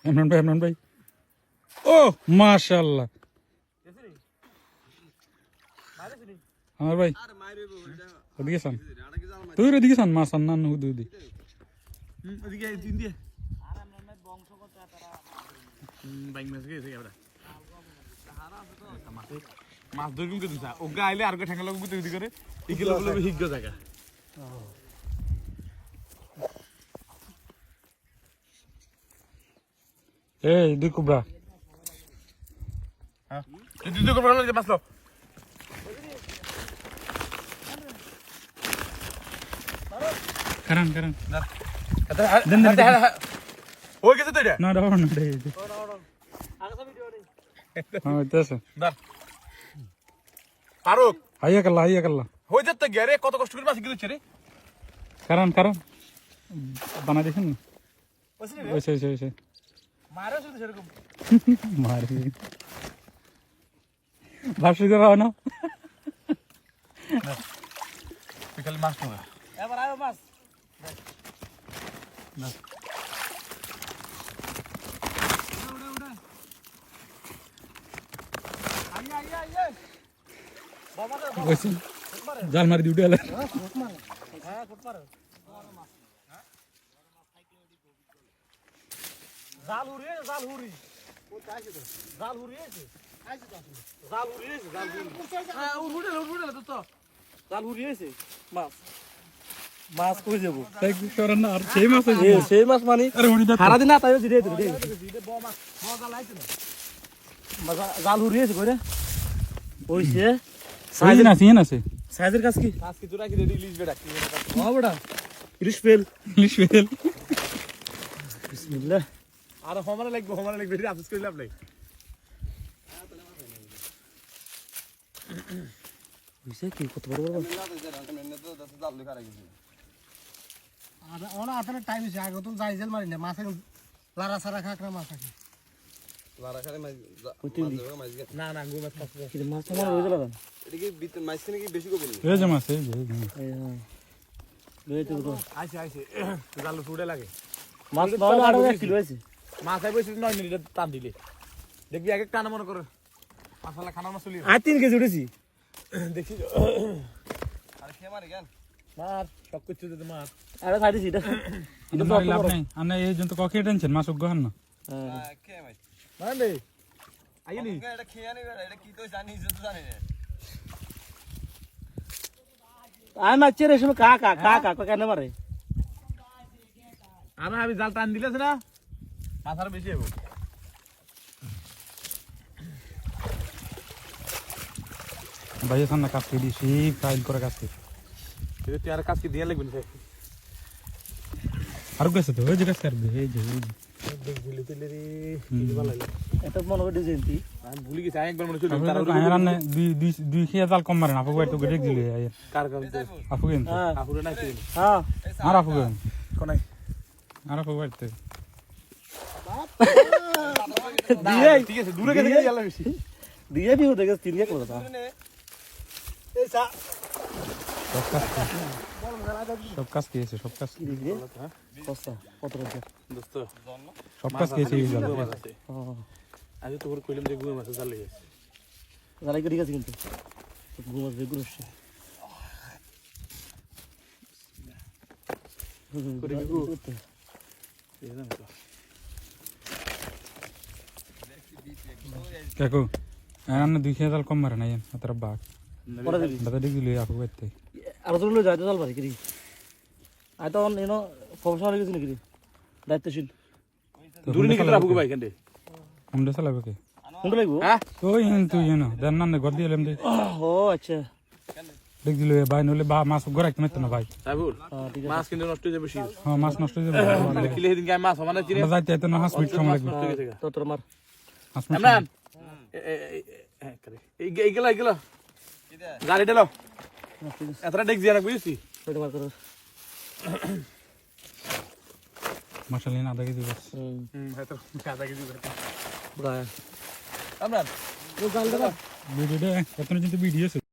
ইমরান ভাই ও মাশাআল্লাহ আমার ভাই ওদিকে সান তুই ওদিকে সান মাছ আন না হুদি ওদিকে দিন দিয়ে বাইক মাছ গেছে এবারে মাছ ধরে কিন্তু দিছা ওগা আইলে আর ঠ্যাঙ্গা লাগু গুতে করে এগুলো বলে হিগ্গ জায়গা এই দুই কুবরা হ্যাঁ এই দুই কুবরা লাগে মাছ লো কারণ দেন ওই গেছে তো এটা না দাও না দে হ্যাঁ এটা দাঁড় ফারুক হাইয়া কাল্লা হই যেতে গেরে কত কষ্ট করে মাছ গিয়েছে রে কারণ বানা দেখেন না ওইসে মারা শুধু সেরকম মারি ভাবছি করা না খালি মাছ না এবার আয় মাছ না ওইসে জাল মারি দিউটি আলা জাল হুরি মাছ কই যাব তাই কি করেন না আর সেই মাছ সেই মাছ মানে আরে উনি দা সারা দিন না তাই জিরে দিবে জাল হুরি আছে কইরা ওইছে সাইজ আছে সাইজের কাজ কি তোরা কি রেডি ইলিশ বেটা হ্যাঁ বেটা ইলিশ ফেল বিসমিল্লাহ আর হমারে লাগবে রে আফসোস কইলাম নাই বুঝছে কি কত বড় ওনা আপনার টাইম আছে আগে তো যাইজেল মারি না মাছ লারা সারা খাকরা মাছ আছে না না গো মাছ পাচ্ছে কি মাছ তোমার হয়ে গেল এটা কি মাছ নাকি বেশি কো বলি এই যে মাছ এই যে আইছে জাল ফুড়ে লাগে মাছ পাওয়া আরো 1 কিলো আছে মাছ আইবে 9 মিনিট টান দিলে দেখবি এক এক টানা মনে করে মাছালা খানা মাছ চলি আর 3 কেজি উঠেছি দেখি আরে খেয়ে মারি কেন মার সব কিছু দিতে মার আরে খাই দিছি এটা এটা মারি লাভ নাই আনা এই জন্য ককে টেনশন মাছ গহন না খেয়ে মাই মানে আইনি এটা খেয়ে আনি এটা কি তো জানি যে তো জানি না আর মাছের এসব কা কেন মারে আমি জাল টান দিলেছ না মাছ আর বেশি হবে ভাই সামনে কাজ করে দিছি ফাইল করে কাজ করে কিন্তু তুই আর কাজ কি দিয়ে লাগবে না আর গেছে তো ওই যে কাজ করবে এই যে দেখলি তেলে রে কি ভালো লাগে এটা মনে করে ডিজাইন তুই আমি ভুলে গেছি একবার মনে ছিল তার আয়রান দুই খেয়া জাল কম মারেন আপু তো গড়ে দিলে আয় কার কার আপু কেন আপুরে না কি হ্যাঁ আর আপু কেন কোনাই আর আপু বাইতে দিয়ে ঠিক আছে দূরে গেছে গেল বেশি দিয়ে দি হতে গেছে 3 কথা এই সা সব কাজ খেয়েছে সব কাজ কি দিবি কষ্ট কত রকম দোস্ত সব কাজ খেয়েছে এই জাল আজ তোর কইলাম যে গুয়া মাছ জাল লেগেছে জালাই করে গেছে কিন্তু ঘুমাস বেগুন আসছে করে গু কাকু আয়রান দুই খেয়া জাল কম মারে না আইন তার বাঘ পরে দিবি দাদা দেখলি আপু বাইতে আর তো লই যাইতে চল পারি কি আই তো এনো প্রফেশনাল কিছু নাকি দায়িত্বশীল দূরে নিয়ে গেলে আপুকে ভাই কেন হুন্ডা চালাবে কে কোনটা লাগবো হ্যাঁ ওই তুই জানো দেন না গদ দিয়ে এলাম দে ও আচ্ছা দেখছিল ভাই নলে বা মাছ গড়াইতে মারতো না ভাই সাইবুল ঠিক মাছ কিনে নষ্ট হয়ে যাবে শীত হ্যাঁ মাছ নষ্ট হয়ে যাবে কিলে দিন গায় মাছ মানে চিনে যাইতে যাইতে না হাঁস মিট সময় লাগবে আছে তো তোর মার হাঁস মিট ইমরান এইগুলা গাড়ি ঢেলো এতটা ডেক দিয়ে রাখ বুঝছি পেট মার করো মশালিন আদা কেজি বাস হয়তো আধা কেজি বুড়া ইমরান ও গাল দাও ভিডিও এত কিন্তু ভিডিও